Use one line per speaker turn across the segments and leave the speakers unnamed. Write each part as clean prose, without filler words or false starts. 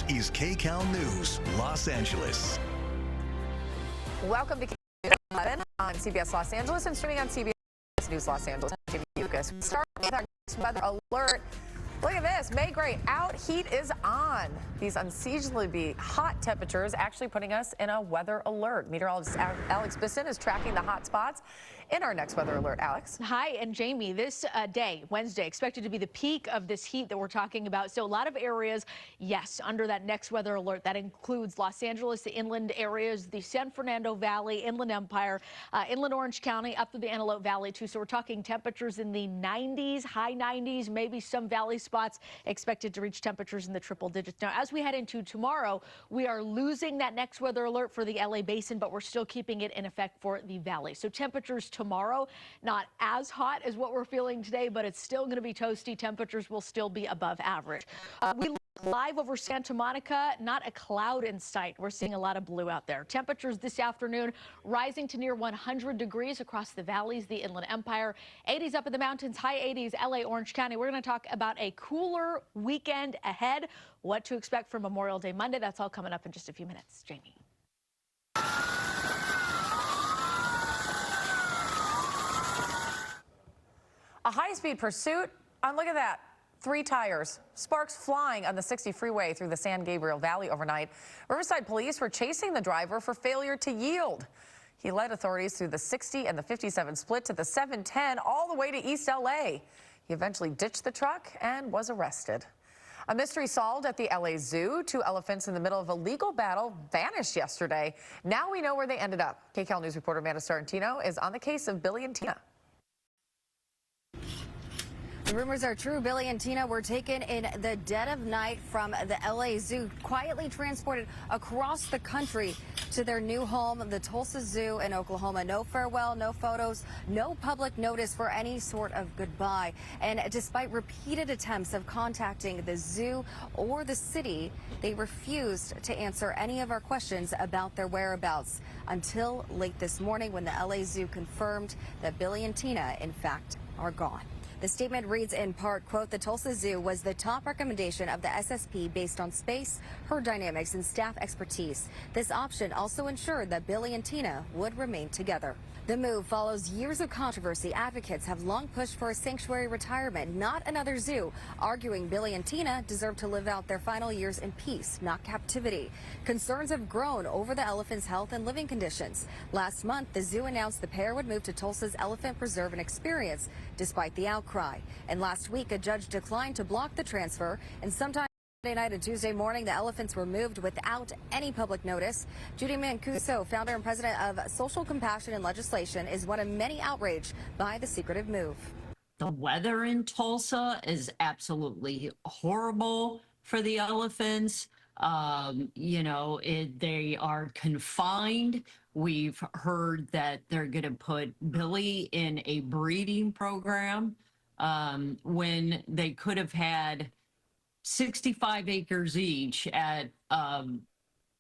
is KCAL News, Los Angeles.
Welcome to KCBS 11 on CBS Los Angeles and streaming on CBS News Los Angeles. Jamie Lucas. We start with our next weather alert. Look at this, May gray out, heat is on. These unseasonably hot temperatures actually putting us in a weather alert. Meteorologist Alex Bisson is tracking the hot spots in our next weather alert. Alex.
Hi, and Jamie, this day, Wednesday, expected to be the peak of this heat that we're talking about. So a lot of areas, yes, under that next weather alert. That includes Los Angeles, the inland areas, the San Fernando Valley, Inland Empire, Inland Orange County, up to the Antelope Valley, too. So we're talking temperatures in the 90s, high 90s, maybe some valley spots expected to reach temperatures in the triple digits. Now, as we head into tomorrow, we are losing that next weather alert for the LA basin, but we're still keeping it in effect for the valley. So temperatures tomorrow, not as hot as what we're feeling today, but it's still going to be toasty. Temperatures will still be above average. We look live over Santa Monica, not a cloud in sight. We're seeing a lot of blue out there. Temperatures this afternoon rising to near 100 degrees across the valleys, the Inland Empire, 80s up in the mountains, high 80s, LA, Orange County. We're going to talk about a cooler weekend ahead, what to expect for Memorial Day Monday. That's all coming up in just a few minutes. Jamie.
A high-speed pursuit on, look at that, 3 tires. Sparks flying on the 60 freeway through the San Gabriel Valley overnight. Riverside police were chasing the driver for failure to yield. He led authorities through the 60 and the 57 split to the 710 all the way to East LA. He eventually ditched the truck and was arrested. A mystery solved at the LA Zoo. 2 elephants in the middle of a legal battle vanished yesterday. Now we know where they ended up. KCAL News reporter Amanda Starantino is on the case of Billy and Tina.
The rumors are true. Billy and Tina were taken in the dead of night from the LA Zoo, quietly transported across the country to their new home, the Tulsa Zoo in Oklahoma. No farewell, no photos, no public notice for any sort of goodbye. And despite repeated attempts of contacting the zoo or the city, they refused to answer any of our questions about their whereabouts until late this morning when the LA Zoo confirmed that Billy and Tina, in fact, are gone. The statement reads in part, quote, the Tulsa Zoo was the top recommendation of the SSP based on space, herd dynamics, and staff expertise. This option also ensured that Billy and Tina would remain together. The move follows years of controversy. Advocates have long pushed for a sanctuary retirement, not another zoo, arguing Billy and Tina deserve to live out their final years in peace, not captivity. Concerns have grown over the elephants' health and living conditions. Last month, the zoo announced the pair would move to Tulsa's Elephant Preserve and Experience, despite the outcry. And last week, a judge declined to block the transfer, and sometime Monday night and Tuesday morning, the elephants were moved without any public notice. Judy Mancuso, founder and president of Social Compassion and Legislation, is one of many outraged by the secretive move.
The weather in Tulsa is absolutely horrible for the elephants. They are confined. We've heard that they're going to put Billy in a breeding program when they could have had 65 acres each at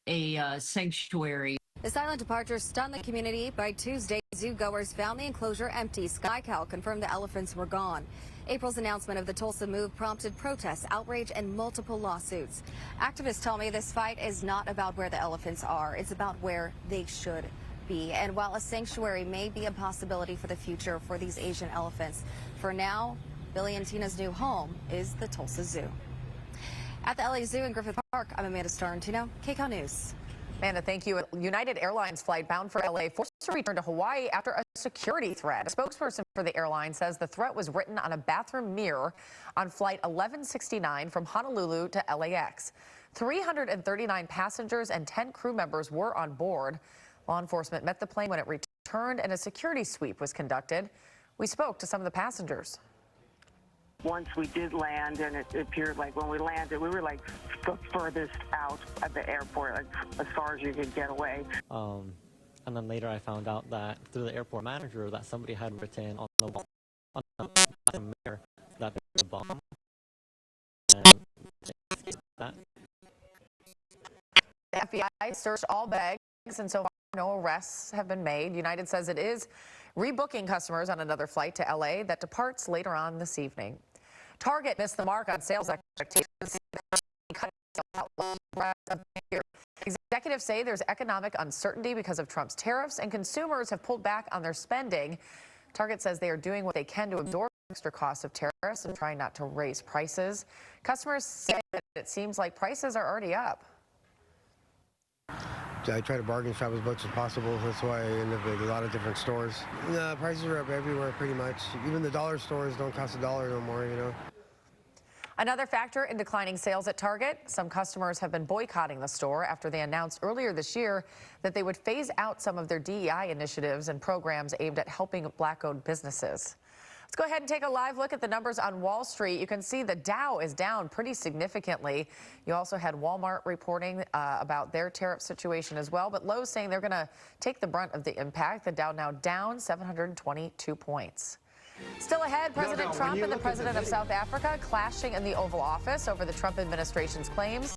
a sanctuary.
The silent departure stunned the community. By Tuesday, zoo-goers found the enclosure empty. SkyCal confirmed the elephants were gone. April's announcement of the Tulsa move prompted protests, outrage, and multiple lawsuits. Activists tell me this fight is not about where the elephants are. It's about where they should be. And while a sanctuary may be a possibility for the future for these Asian elephants, for now, Billy and Tina's new home is the Tulsa Zoo. At the LA Zoo in Griffith Park, I'm Amanda Starantino, KCAL News.
Amanda, thank you. United Airlines flight bound for LA forced to return to Hawaii after a security threat. A spokesperson for the airline says the threat was written on a bathroom mirror on flight 1169 from Honolulu to LAX. 339 passengers and 10 crew members were on board. Law enforcement met the plane when it returned and a security sweep was conducted. We spoke to some of the passengers.
Once we did land, and it appeared like when we landed, we were like the furthest out at the airport, like as far as you could get away.
And then later I found out that through the airport manager that somebody had written on the wall, on the mirror, that there was a bomb. And that.
The FBI searched all bags, and so far no arrests have been made. United says it is rebooking customers on another flight to LA that departs later on this evening. Target missed the mark on sales expectations. rest of the year. Executives say there's economic uncertainty because of Trump's tariffs, and consumers have pulled back on their spending. Target says they are doing what they can to absorb extra costs of tariffs and trying not to raise prices. Customers say that it seems like prices are already up.
I try to bargain shop as much as possible. That's why I end up at a lot of different stores. The prices are up everywhere pretty much. Even the dollar stores don't cost $1 no more, you know.
Another factor in declining sales at Target, some customers have been boycotting the store after they announced earlier this year that they would phase out some of their DEI initiatives and programs aimed at helping Black-owned businesses. Let's go ahead and take a live look at the numbers on Wall Street. You can see the Dow is down pretty significantly. You also had Walmart reporting about their tariff situation as well, but Lowe's saying they're going to take the brunt of the impact. The Dow now down 722 points. Still ahead, President Trump and the president of South Africa clashing in the Oval Office over the Trump administration's claims